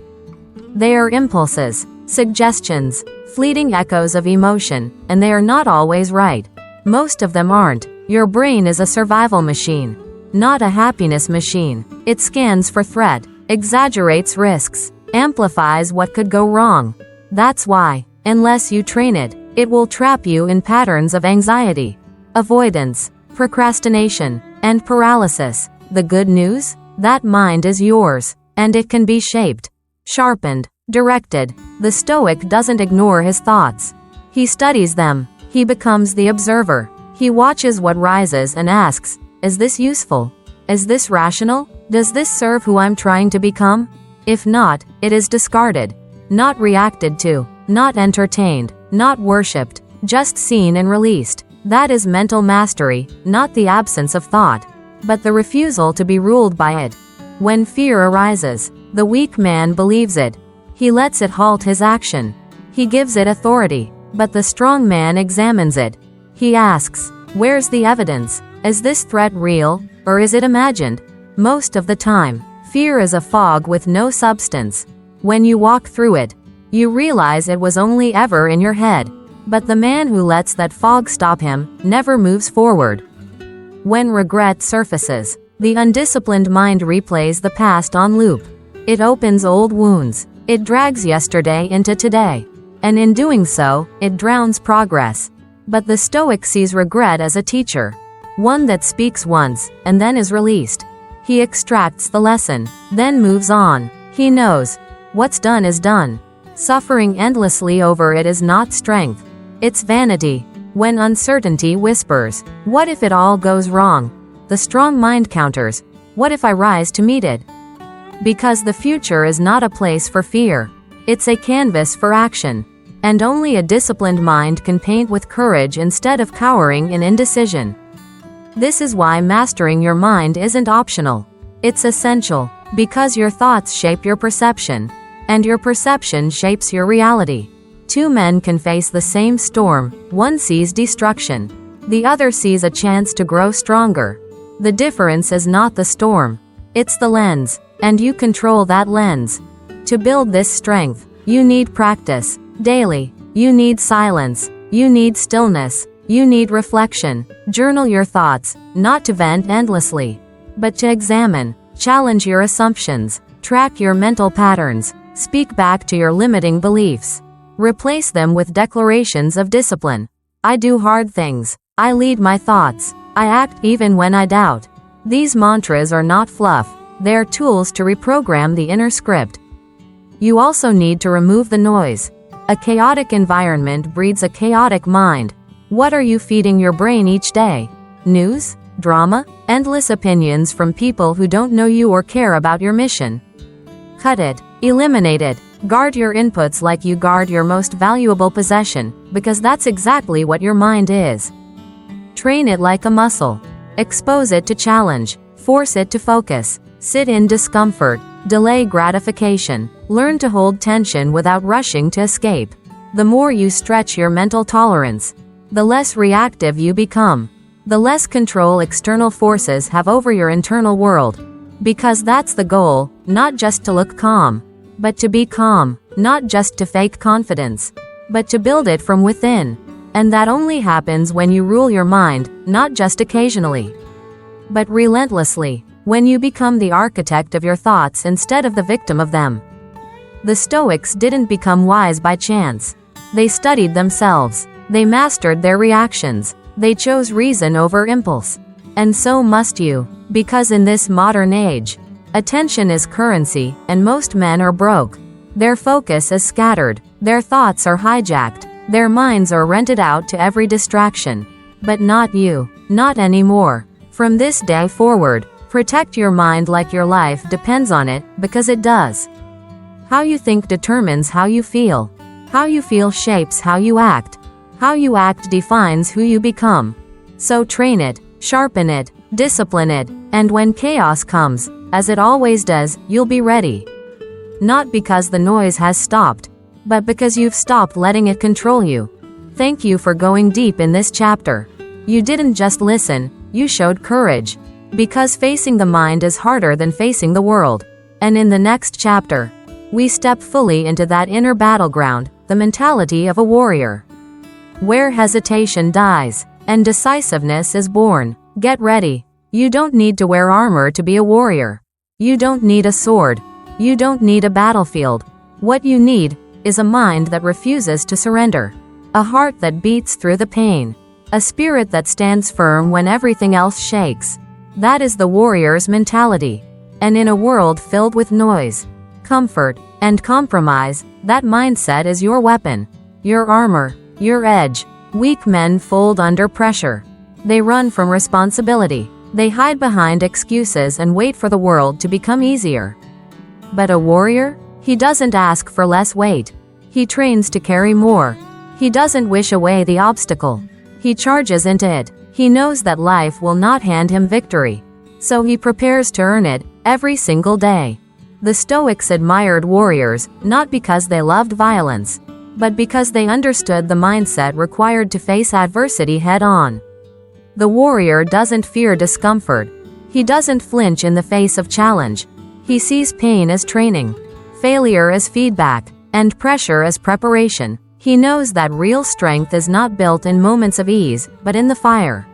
They are impulses, suggestions, fleeting echoes of emotion, and they are not always right. Most of them aren't. Your brain is a survival machine, not a happiness machine. It scans for threat, exaggerates risks, amplifies what could go wrong. That's why, unless you train it, it will trap you in patterns of anxiety, avoidance, procrastination, and paralysis. The good news? That mind is yours, and it can be shaped, sharpened, directed. The Stoic doesn't ignore his thoughts. He studies them. He becomes the observer. He watches what rises and asks, is this useful? Is this rational? Does this serve who I'm trying to become? If not, it is discarded, not reacted to, not entertained, not worshipped, just seen and released. That is mental mastery, not the absence of thought, but the refusal to be ruled by it. When fear arises, the weak man believes it. He lets it halt his action. He gives it authority, but the strong man examines it. He asks, where's the evidence? Is this threat real, or is it imagined? Most of the time, fear is a fog with no substance. When you walk through it, you realize it was only ever in your head. But the man who lets that fog stop him never moves forward. When regret surfaces, the undisciplined mind replays the past on loop. It opens old wounds. It drags yesterday into today. And in doing so, it drowns progress. But the Stoic sees regret as a teacher. One that speaks once, and then is released. He extracts the lesson, then moves on. He knows, what's done is done. Suffering endlessly over it is not strength. It's vanity. When uncertainty whispers, what if it all goes wrong? The strong mind counters, what if I rise to meet it? Because the future is not a place for fear. It's a canvas for action. And only a disciplined mind can paint with courage instead of cowering in indecision. This is why mastering your mind isn't optional. It's essential, because your thoughts shape your perception, and your perception shapes your reality. Two men can face the same storm. One sees destruction. The other sees a chance to grow stronger. The difference is not the storm. It's the lens, and you control that lens. To build this strength, you need practice. Daily, you need silence. You need stillness. You need reflection. Journal your thoughts, not to vent endlessly, but to examine, challenge your assumptions, track your mental patterns, speak back to your limiting beliefs. Replace them with declarations of discipline. I do hard things. I lead my thoughts. I act even when I doubt. These mantras are not fluff. They're tools to reprogram the inner script. You also need to remove the noise. A chaotic environment breeds a chaotic mind. What are you feeding your brain each day? News? Drama? Endless opinions from people who don't know you or care about your mission? Cut it. Eliminate it. Guard your inputs like you guard your most valuable possession, because that's exactly what your mind is. Train it like a muscle. Expose it to challenge. Force it to focus. Sit in discomfort. Delay gratification. Learn to hold tension without rushing to escape. The more you stretch your mental tolerance, the less reactive you become. The less control external forces have over your internal world. Because that's the goal, not just to look calm, but to be calm, not just to fake confidence, but to build it from within. And that only happens when you rule your mind, not just occasionally, but relentlessly, when you become the architect of your thoughts instead of the victim of them. The Stoics didn't become wise by chance. They studied themselves. They mastered their reactions. They chose reason over impulse. And so must you, because in this modern age, attention is currency, and most men are broke. Their focus is scattered. Their thoughts are hijacked. Their minds are rented out to every distraction. But not you. Not anymore. From this day forward, protect your mind like your life depends on it, because it does. How you think determines how you feel. How you feel shapes how you act. How you act defines who you become. So train it, sharpen it, discipline it, and when chaos comes, as it always does, you'll be ready. Not because the noise has stopped, but because you've stopped letting it control you. Thank you for going deep in this chapter. You didn't just listen, you showed courage. Because facing the mind is harder than facing the world. And in the next chapter, we step fully into that inner battleground, the mentality of a warrior, where hesitation dies, and decisiveness is born. Get ready. You don't need to wear armor to be a warrior. You don't need a sword. You don't need a battlefield. What you need is a mind that refuses to surrender. A heart that beats through the pain. A spirit that stands firm when everything else shakes. That is the warrior's mentality. And in a world filled with noise, comfort, and compromise, that mindset is your weapon, your armor, your edge. Weak men fold under pressure. They run from responsibility. They hide behind excuses and wait for the world to become easier. But a warrior? He doesn't ask for less weight. He trains to carry more. He doesn't wish away the obstacle. He charges into it. He knows that life will not hand him victory. So he prepares to earn it, every single day. The Stoics admired warriors, not because they loved violence, but because they understood the mindset required to face adversity head-on. The warrior doesn't fear discomfort. He doesn't flinch in the face of challenge. He sees pain as training, failure as feedback, and pressure as preparation. He knows that real strength is not built in moments of ease, but in the fire,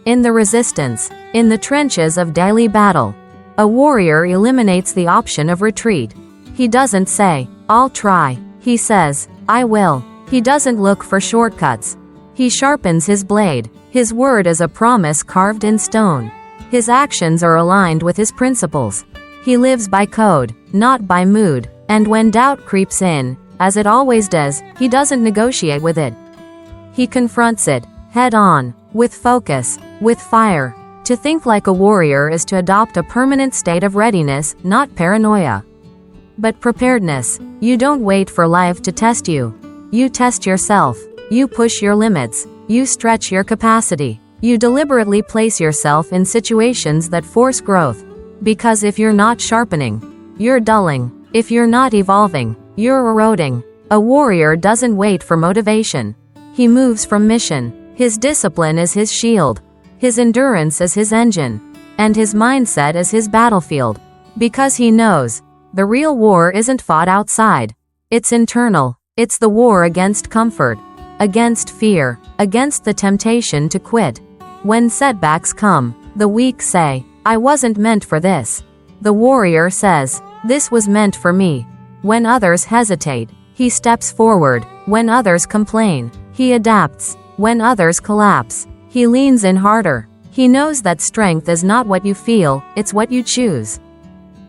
in the resistance, in the trenches of daily battle. A warrior eliminates the option of retreat. He doesn't say, "I'll try." He says, "I will." He doesn't look for shortcuts. He sharpens his blade. His word is a promise carved in stone. His actions are aligned with his principles. He lives by code, not by mood. And when doubt creeps in, as it always does, he doesn't negotiate with it. He confronts it, head on, with focus, with fire. To think like a warrior is to adopt a permanent state of readiness, not paranoia, but preparedness. You don't wait for life to test you. You test yourself. You push your limits. You stretch your capacity. You deliberately place yourself in situations that force growth. Because if you're not sharpening, you're dulling. If you're not evolving, you're eroding. A warrior doesn't wait for motivation. He moves from mission. His discipline is his shield. His endurance is his engine. And his mindset is his battlefield. Because he knows, the real war isn't fought outside. It's internal. It's the war against comfort, against fear, against the temptation to quit. When setbacks come, the weak say, "I wasn't meant for this." The warrior says, "This was meant for me." When others hesitate, he steps forward. When others complain, he adapts. When others collapse, he leans in harder. He knows that strength is not what you feel, it's what you choose.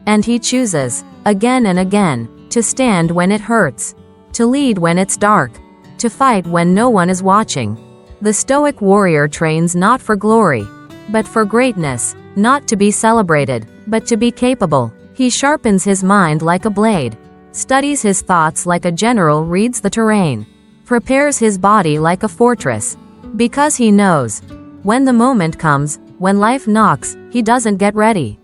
And he chooses, again and again, to stand when it hurts, to lead when it's dark, to fight when no one is watching. The Stoic warrior trains not for glory, but for greatness, not to be celebrated, but to be capable. He sharpens his mind like a blade, studies his thoughts like a general reads the terrain, prepares his body like a fortress. Because he knows, when the moment comes, when life knocks, he doesn't get ready.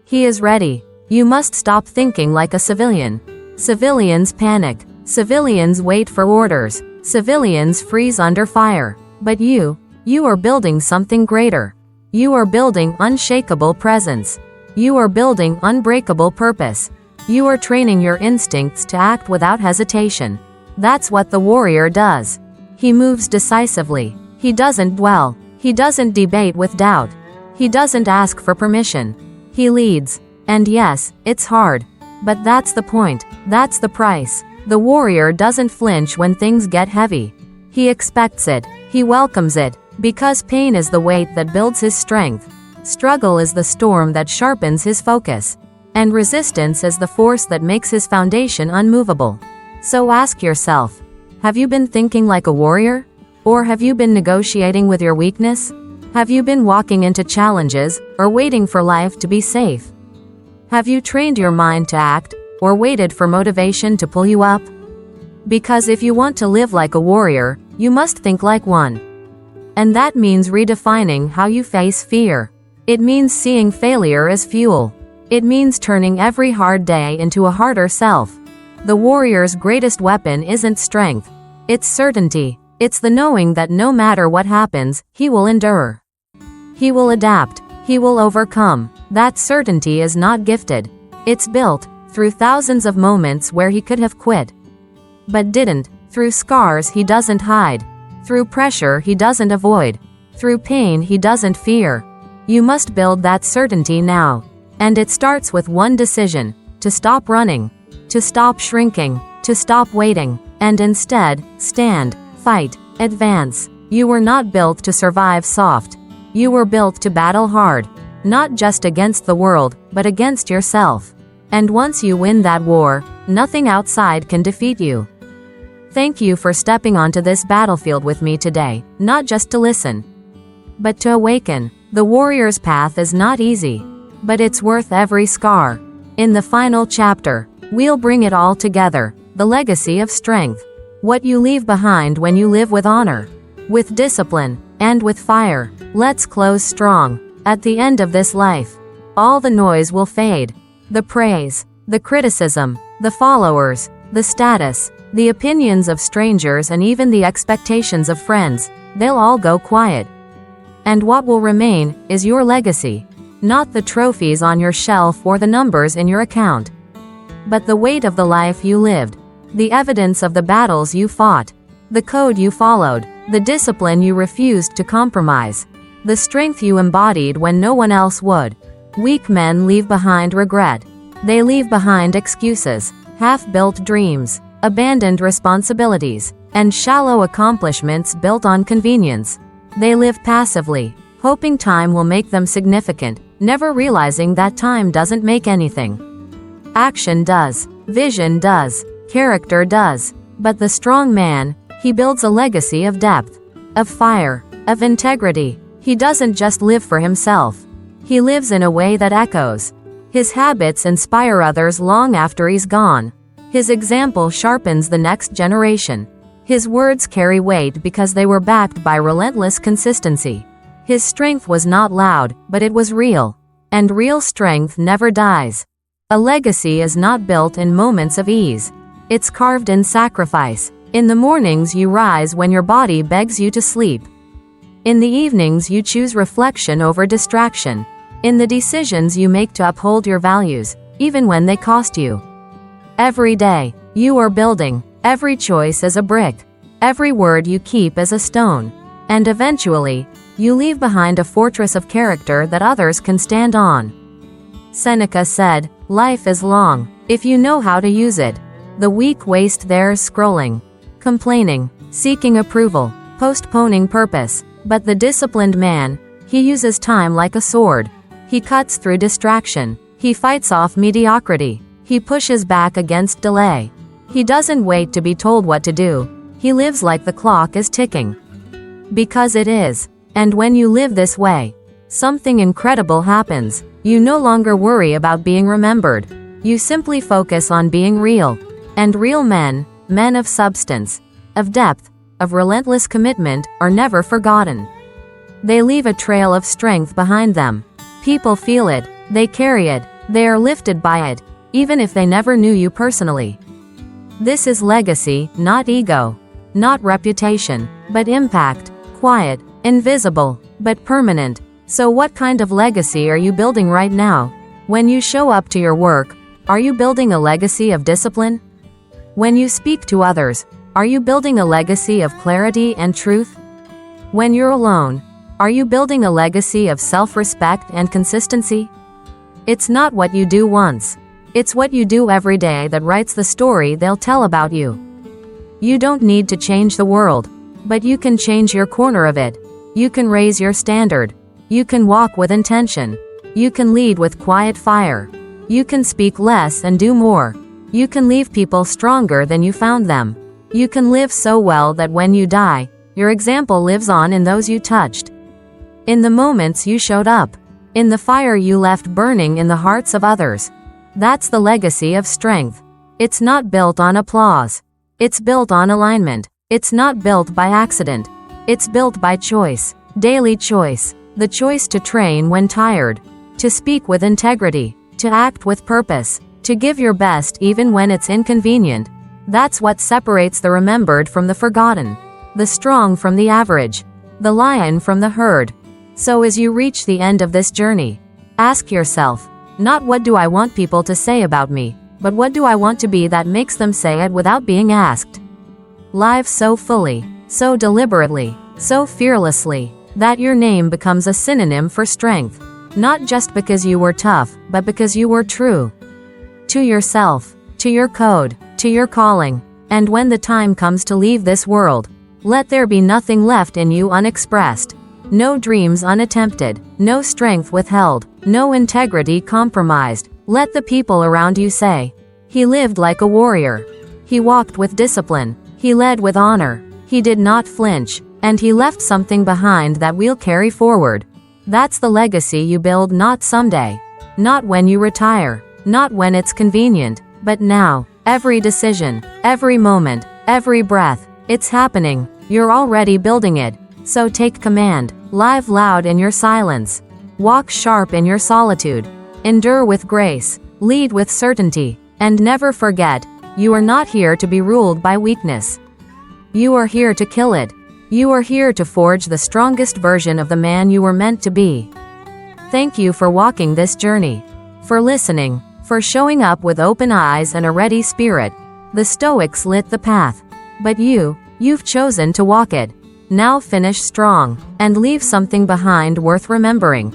He is ready. You must stop thinking like a civilian. Civilians panic. Civilians wait for orders. Civilians freeze under fire. But you are building something greater. You are building unshakable presence. You are building unbreakable purpose. You are training your instincts to act without hesitation. That's what the warrior does. He moves decisively. He doesn't dwell. He doesn't debate with doubt. He doesn't ask for permission. He leads. And yes, it's hard. But that's the point. That's the price. The warrior doesn't flinch when things get heavy. He expects it. He welcomes it. Because pain is the weight that builds his strength. Struggle is the storm that sharpens his focus. And resistance is the force that makes his foundation unmovable. So ask yourself, have you been thinking like a warrior? Or have you been negotiating with your weakness? Have you been walking into challenges, or waiting for life to be safe? Have you trained your mind to act, or waited for motivation to pull you up? Because if you want to live like a warrior, you must think like one. And that means redefining how you face fear. It means seeing failure as fuel. It means turning every hard day into a harder self. The warrior's greatest weapon isn't strength. It's certainty. It's the knowing that no matter what happens, he will endure. He will adapt. He will overcome. That certainty is not gifted. It's built through thousands of moments where he could have quit, but didn't. Through scars he doesn't hide. Through pressure he doesn't avoid. Through pain he doesn't fear. You must build that certainty now. And it starts with one decision: to stop running, to stop shrinking, to stop waiting, and instead, stand, fight, advance. You were not built to survive soft. You were built to battle hard. Not just against the world, but against yourself. And once you win that war, nothing outside can defeat you. Thank you for stepping onto this battlefield with me today, not just to listen, but to awaken. The warrior's path is not easy, but it's worth every scar. In the final chapter, we'll bring it all together: the legacy of strength. What you leave behind when you live with honor, with discipline, and with fire. Let's close strong. At the end of this life, All the noise will fade. The praise, the criticism, the followers, the status, the opinions of strangers, and even the expectations of friends, they'll all go quiet. And what will remain is your legacy. Not the trophies on your shelf or the numbers in your account, but the weight of the life you lived, the evidence of the battles you fought, the code you followed, the discipline you refused to compromise, the strength you embodied when no one else would. Weak men leave behind regret. They leave behind excuses, half-built dreams, abandoned responsibilities, and shallow accomplishments built on convenience. They live passively, hoping time will make them significant, never realizing that time doesn't make anything. Action does. Vision does. Character does. But the strong man, he builds a legacy of depth, of fire, of integrity. He doesn't just live for himself. He lives in a way that echoes. His habits inspire others long after he's gone. His example sharpens the next generation. His words carry weight because they were backed by relentless consistency. His strength was not loud, but it was real. And real strength never dies. A legacy is not built in moments of ease. It's carved in sacrifice. In the mornings you rise when your body begs you to sleep. In the evenings you choose reflection over distraction. In the decisions you make to uphold your values, even when they cost you. Every day, you are building. Every choice is a brick. Every word you keep is a stone. And eventually, you leave behind a fortress of character that others can stand on. Seneca said, "Life is long, if you know how to use it. The weak waste theirs scrolling, complaining, seeking approval, postponing purpose. But the disciplined man, he uses time like a sword. He cuts through distraction. He fights off mediocrity. He pushes back against delay. He doesn't wait to be told what to do. He lives like the clock is ticking. Because it is. And when you live this way, something incredible happens. You no longer worry about being remembered. You simply focus on being real. And real men, men of substance, of depth, of relentless commitment, are never forgotten. They leave a trail of strength behind them. People feel it, they carry it, they are lifted by it, even if they never knew you personally. This is legacy, not ego, not reputation, but impact, quiet, invisible, but permanent. So what kind of legacy are you building right now? When you show up to your work, are you building a legacy of discipline? When you speak to others, are you building a legacy of clarity and truth? When you're alone, are you building a legacy of self-respect and consistency? It's not what you do once. It's what you do every day that writes the story they'll tell about you. You don't need to change the world, but you can change your corner of it. You can raise your standard. You can walk with intention. You can lead with quiet fire. You can speak less and do more. You can leave people stronger than you found them. You can live so well that when you die, your example lives on in those you touched. In the moments you showed up. In the fire you left burning in the hearts of others. That's the legacy of strength. It's not built on applause. It's built on alignment. It's not built by accident. It's built by choice. Daily choice. The choice to train when tired. To speak with integrity. To act with purpose. To give your best even when it's inconvenient. That's what separates the remembered from the forgotten. The strong from the average. The lion from the herd. So as you reach the end of this journey, ask yourself, not what do I want people to say about me, but what do I want to be that makes them say it without being asked. Live so fully, so deliberately, so fearlessly, that your name becomes a synonym for strength, not just because you were tough, but because you were true. To yourself, to your code, to your calling. And when the time comes to leave this world, let there be nothing left in you unexpressed. No dreams unattempted, no strength withheld, no integrity compromised. Let the people around you say, "He lived like a warrior. He walked with discipline. He led with honor. He did not flinch, and he left something behind that we'll carry forward." That's the legacy you build, not someday. Not when you retire. Not when it's convenient. But now. Every decision. Every moment. Every breath. It's happening. You're already building it. So take command. Live loud in your silence. Walk sharp in your solitude. Endure with grace, lead with certainty, and never forget, you are not here to be ruled by weakness. You are here to kill it. You are here to forge the strongest version of the man you were meant to be. Thank you for walking this journey, for listening, for showing up with open eyes and a ready spirit. The Stoics lit the path, but you've chosen to walk it. Now finish strong, and leave something behind worth remembering.